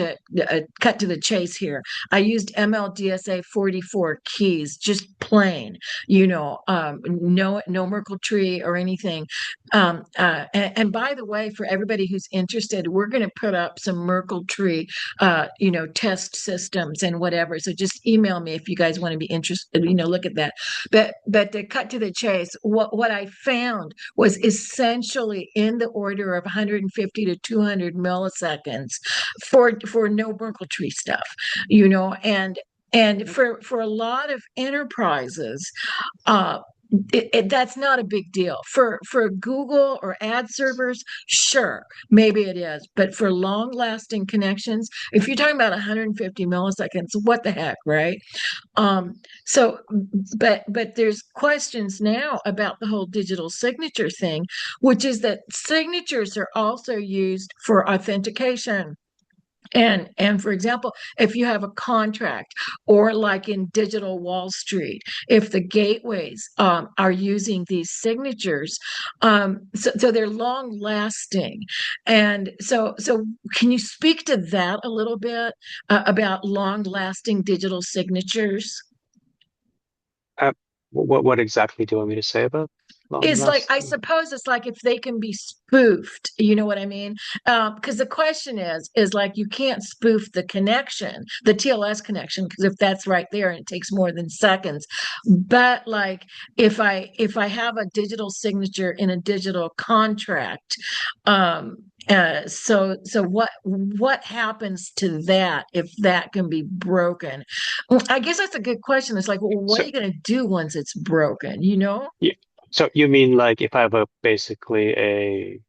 to the chase here, I used MLDSA 44 keys, just plain, no Merkle tree or anything. And by the way, for everybody who's interested, we're going to put up some Merkle tree test systems and whatever. So just email me if you guys want to be interested, look at that. But to cut to the chase, what I found was essentially in the order of 150 to 200 milliseconds for no Merkle tree stuff, and for a lot of enterprises, uh, that's not a big deal for Google or ad servers. Sure, maybe it is, but for long lasting connections, if you're talking about 150 milliseconds, what the heck, right? So, but there's questions now about the whole digital signature thing, which is that signatures are also used for authentication. And for example, if you have a contract, or like in digital Wall Street, if the gateways are using these signatures, so they're long lasting. And so can you speak to that a little bit, about long lasting digital signatures? Uh, what exactly do you want me to say about? long Is like, I lasting. suppose it's like if they can be spoofed, you know what I mean? Because the question is like you can't spoof the connection, the TLS connection, because if that's right there and it takes more than seconds. But like if I have a digital signature in a digital contract, um, so what happens to that if that can be broken? Well, I guess that's a good question. It's like, well, what are So you going to do once it's broken? You know? yeah, so you mean like if I have a basically a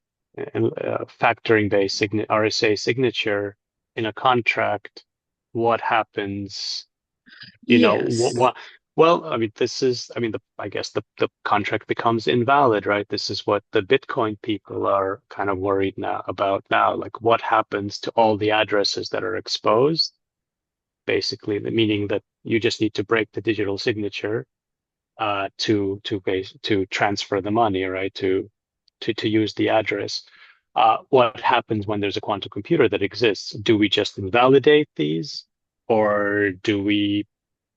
factoring based RSA signature in a contract, what happens? Yes. What, well, I mean, I guess the contract becomes invalid, right? This is what the Bitcoin people are kind of worried now about now. Like, what happens to all the addresses that are exposed? Basically, the meaning that you just need to break the digital signature to transfer the money, right? To use the address. What happens when there's a quantum computer that exists? Do we just invalidate these, or do we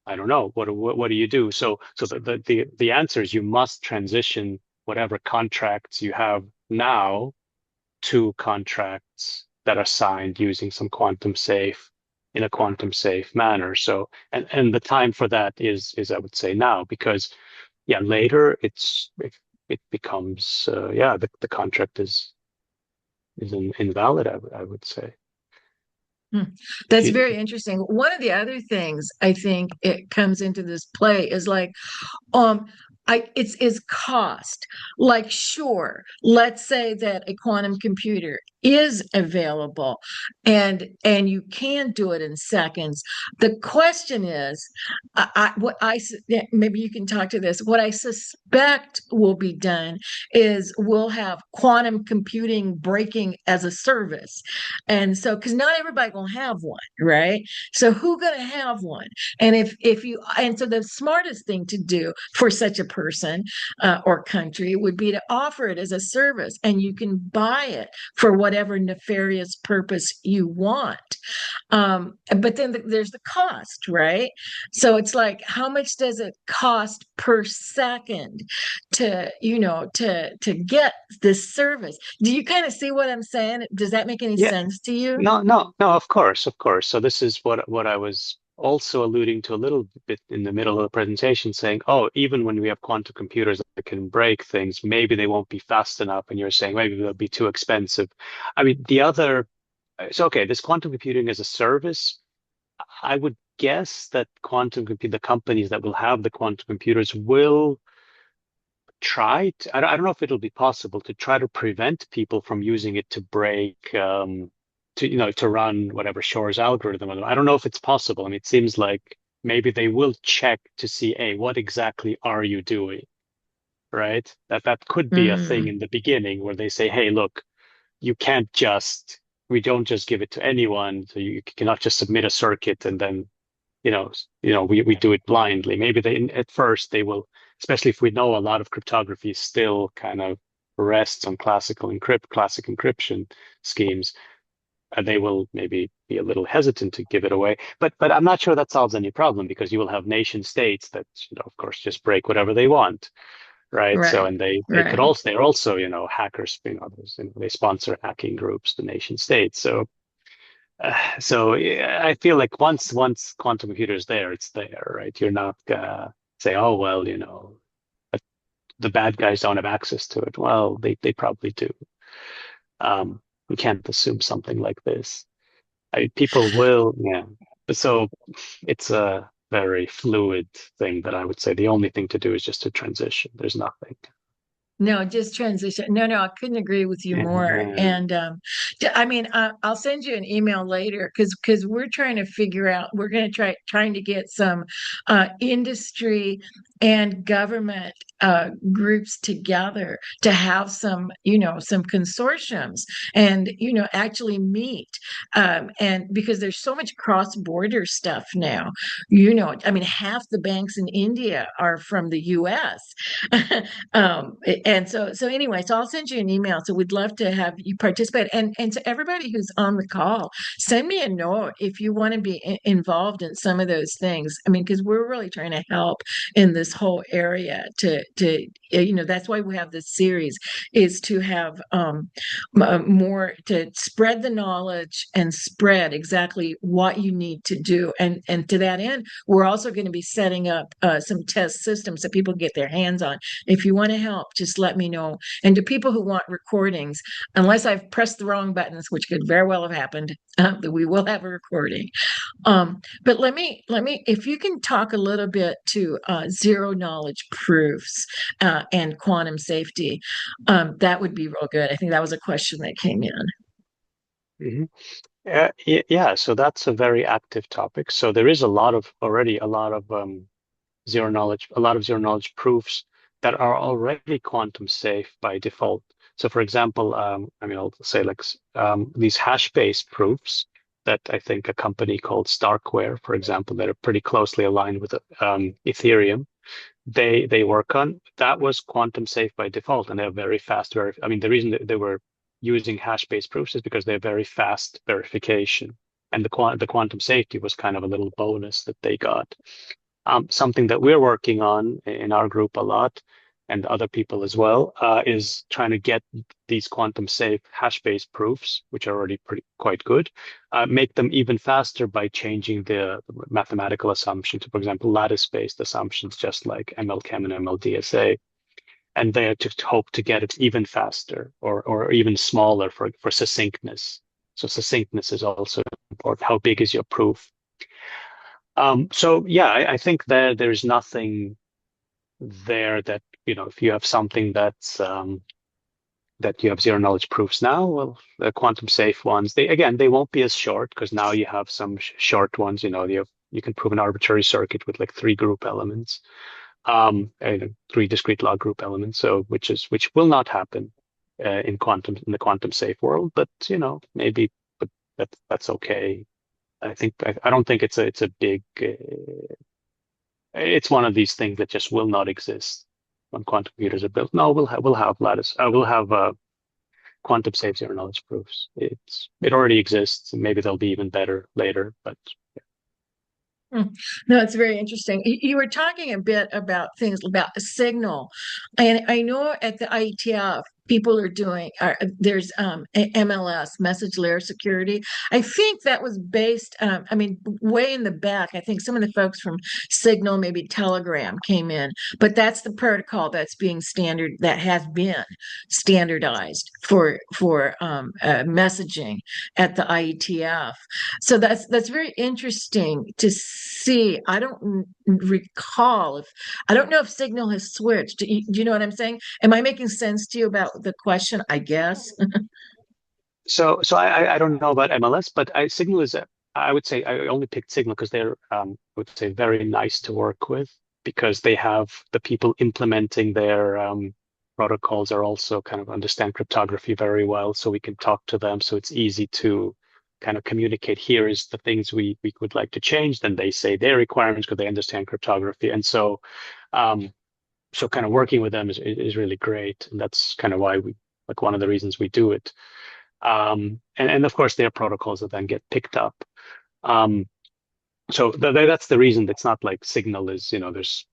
I don't know. What do you do? So the answer is you must transition whatever contracts you have now to contracts that are signed using some quantum safe in a quantum safe manner. So and the time for that is I would say now because yeah later it becomes yeah the contract is invalid I would say. Hmm. If That's you very interesting. One of the other things I think it comes into this play is like um, it's is cost. Like, sure, let's say that a quantum computer is available and you can do it in seconds. The question is, yeah, maybe you can talk to this. What I suspect will be done is we'll have quantum computing breaking as a service. And so, because not everybody will have one, right? So who gonna have one? And if you and so the smartest thing to do for such a person or country would be to offer it as a service, and you can buy it for whatever nefarious purpose you want. But then there's the cost, right? So it's like, how much does it cost per second to, to get this service? Do you kind of see what I'm saying? Does that make any yeah sense to you? no, of course. So this is what I was also alluding to a little bit in the middle of the presentation, saying, oh, even when we have quantum computers that can break things, maybe they won't be fast enough. And you're saying maybe they'll be too expensive. I mean, so okay, this quantum computing as a service, I would guess that the companies that will have the quantum computers will I don't know if it'll be possible to try to prevent people from using it to break, to run whatever Shor's algorithm. I don't know if it's possible. I mean, it seems like maybe they will check to see, hey, what exactly are you doing, right? That could be a thing Mm, in the beginning where they say, hey, look, you can't just, we don't just give it to anyone. So you cannot just submit a circuit and then you know, we do it blindly. Maybe at first they will, especially if we know a lot of cryptography still kind of rests on classic encryption schemes, they will maybe be a little hesitant to give it away. But I'm not sure that solves any problem because you will have nation states that, of course, just break whatever they want, right? So right, and they could right. also they're also, hackers, they sponsor hacking groups, the nation states. So yeah, I feel like once quantum computer is there, it's there, right? You're not gonna say, oh well, but the bad guys don't have access to it. Well, they probably do. We can't assume something like this. People will, yeah. So it's a very fluid thing that I would say the only thing to do is just to transition. There's nothing. No, just transition. No, no, I couldn't agree with you more. Yeah. And I mean, I'll send you an email later because we're trying to figure out. We're going to trying to get some industry and government groups together to have some, some consortiums and actually meet. And because there's so much cross border stuff now, I mean, half the banks in India are from the U.S. um, and so anyway, so I'll send you an email. So we'd love to have you participate. And to everybody who's on the call, send me a note if you want to be involved in some of those things. I mean, because we're really trying to help in this whole area to that's why we have this series, is to have more, to spread the knowledge and spread exactly what you need to do. And to that end, we're also going to be setting up some test systems that people get their hands on. If you want to help, just let me know. And to people who want recordings, unless I've pressed the wrong buttons, which could very well have happened, we will have a recording. But let me, if you can talk a little bit to zero knowledge proofs and quantum safety, that would be real good. I think that was a question that came in. Hmm. Yeah, so that's a very active topic. So there is already a lot of zero knowledge proofs that are already quantum safe by default. So for example, I mean, I'll say like these hash-based proofs that I think a company called Starkware, for example, that are pretty closely aligned with Ethereum, they work on, that was quantum safe by default, and they're very fast. I mean, the reason that they were using hash-based proofs is because they're very fast verification, and the quantum safety was kind of a little bonus that they got. Something that we're working on in our group a lot, and other people as well, is trying to get these quantum safe hash-based proofs, which are already quite good, make them even faster by changing the mathematical assumptions. For example, lattice-based assumptions, just like MLChem and MLDSA, and they to hope to get it even faster or even smaller for succinctness. So succinctness is also important. How big is your proof? So yeah, I think that there's nothing there that, if you have something that you have zero knowledge proofs now, well, the quantum safe ones, they won't be as short, because now you have some short ones, you can prove an arbitrary circuit with like three group elements, and three discrete log group elements. So which will not happen in the quantum safe world, but maybe, but that's okay. I don't think it's a big. It's one of these things that just will not exist when quantum computers are built. No, we'll have lattice. We'll have quantum safe zero knowledge proofs. It already exists, and maybe they'll be even better later. But Hmm. No, it's very interesting. You were talking a bit about things about a signal, and I know at the IETF people are doing. There's MLS, message layer security. I think that was based. I mean, way in the back. I think some of the folks from Signal, maybe Telegram, came in, but that's the protocol that's being standard, that has been standardized for messaging at the IETF. So that's very interesting to see. I don't recall if I don't know if Signal has switched. Do you know what I'm saying? Am I making sense to you about the question? I guess. so I don't know about MLS, but Signal is. I would say I only picked Signal because they're I would say very nice to work with, because they have the people implementing their protocols are also kind of understand cryptography very well, so we can talk to them. So it's easy to kind of communicate, here is the things we would like to change. Then they say their requirements because they understand cryptography. And um, so kind of working with them is really great. And that's kind of why like one of the reasons we do it. And of course their protocols that then get picked up. Um, so that's the reason. It's not like Signal is, there's,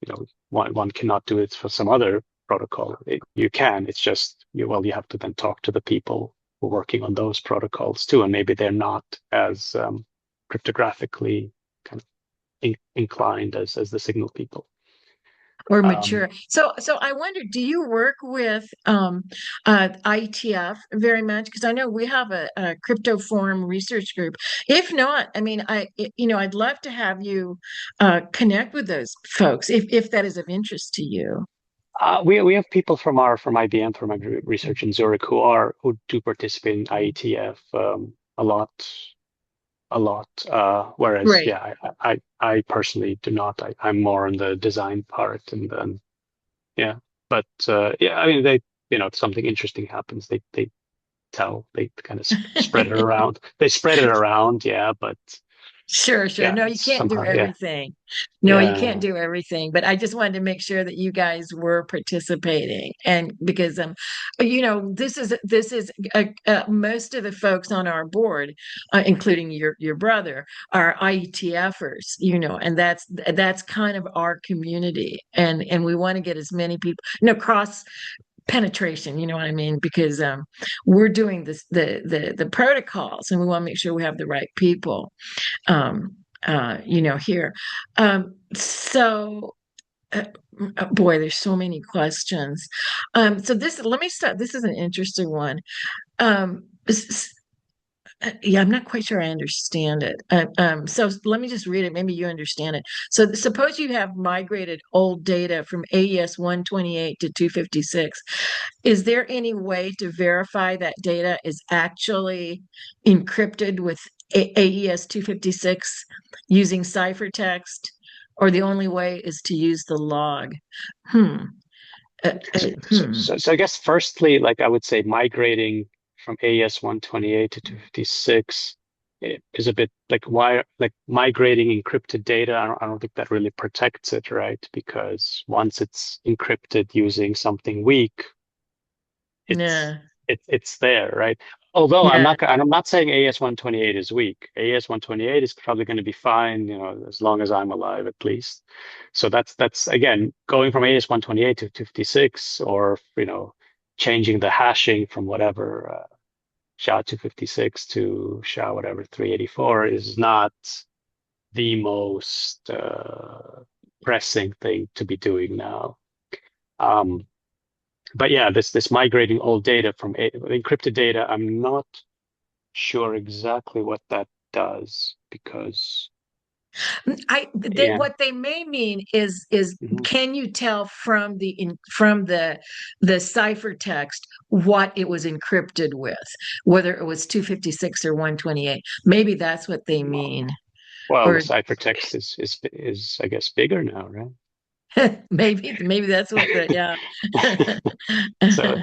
one cannot do it for some other protocol. You can, it's just, you have to then talk to the people who are working on those protocols too. And maybe they're not as cryptographically kind of inclined as the Signal people. Or Um, mature. So I wonder, do you work with ITF very much? Because I know we have a crypto forum research group. If not, I mean, I'd love to have you connect with those folks if that is of interest to you. we have people from IBM, from my research in Zurich, who do participate in IETF a lot. Whereas, Right. yeah, I personally do not. I'm more on the design part, and then yeah. But yeah, I mean, if something interesting happens, they kind of spread it around. They spread it around, yeah. But Sure, sure. Yeah, No, you can't do somehow, yeah, everything. No, you can't yeah. do everything. But I just wanted to make sure that you guys were participating, and because most of the folks on our board, including your brother, are IETFers. And that's kind of our community, and we want to get as many people, cross penetration, you know what I mean? Because we're doing the protocols, and we want to make sure we have the right people here. So boy, there's so many questions. So let me start. This is an interesting one. Yeah, I'm not quite sure I understand it. So let me just read it. Maybe you understand it. So suppose you have migrated old data from AES 128 to 256. Is there any way to verify that data is actually encrypted with AES 256 using ciphertext, or the only way is to use the log? Hmm. So, so, Hmm. so, so I guess firstly, like I would say migrating from AES 128 to 256 is a bit like why like migrating encrypted data. I don't think that really protects it, right? Because once it's encrypted using something weak, it's Yeah. it's there, right? Although Yeah. I'm not saying AES 128 is weak. AES 128 is probably going to be fine, as long as I'm alive at least. So that's again going from AES 128 to 56, or changing the hashing from whatever SHA-256 to SHA whatever 384 is not the most pressing thing to be doing now. Um, but yeah, this migrating old data from encrypted data, I'm not sure exactly what that does because yeah. What they may mean is Mhm. can you tell from the ciphertext what it was encrypted with, whether it was 256 or 128? Maybe that's what they mean. Well, the Or ciphertext is I guess bigger now, right? maybe that's what the yeah. So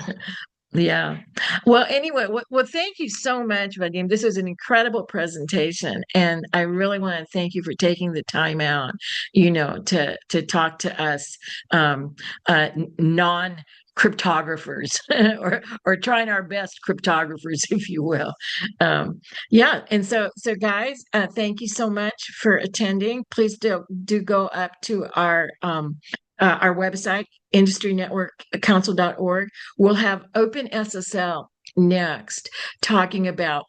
Yeah. Well, anyway, well, thank you so much, Vadim. This was an incredible presentation, and I really want to thank you for taking the time out, to talk to us, non cryptographers, or trying our best cryptographers, if you will. Yeah, and so guys, thank you so much for attending. Please do go up to our website, industrynetworkcouncil.org. We'll have Open SSL next, talking about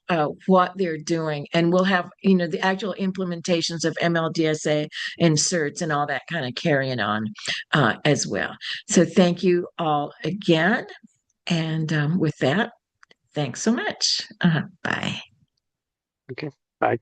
what they're doing, and we'll have the actual implementations of MLDSA and certs and all that kind of carrying on as well. So thank you all again, and with that, thanks so much. Bye. okay, bye.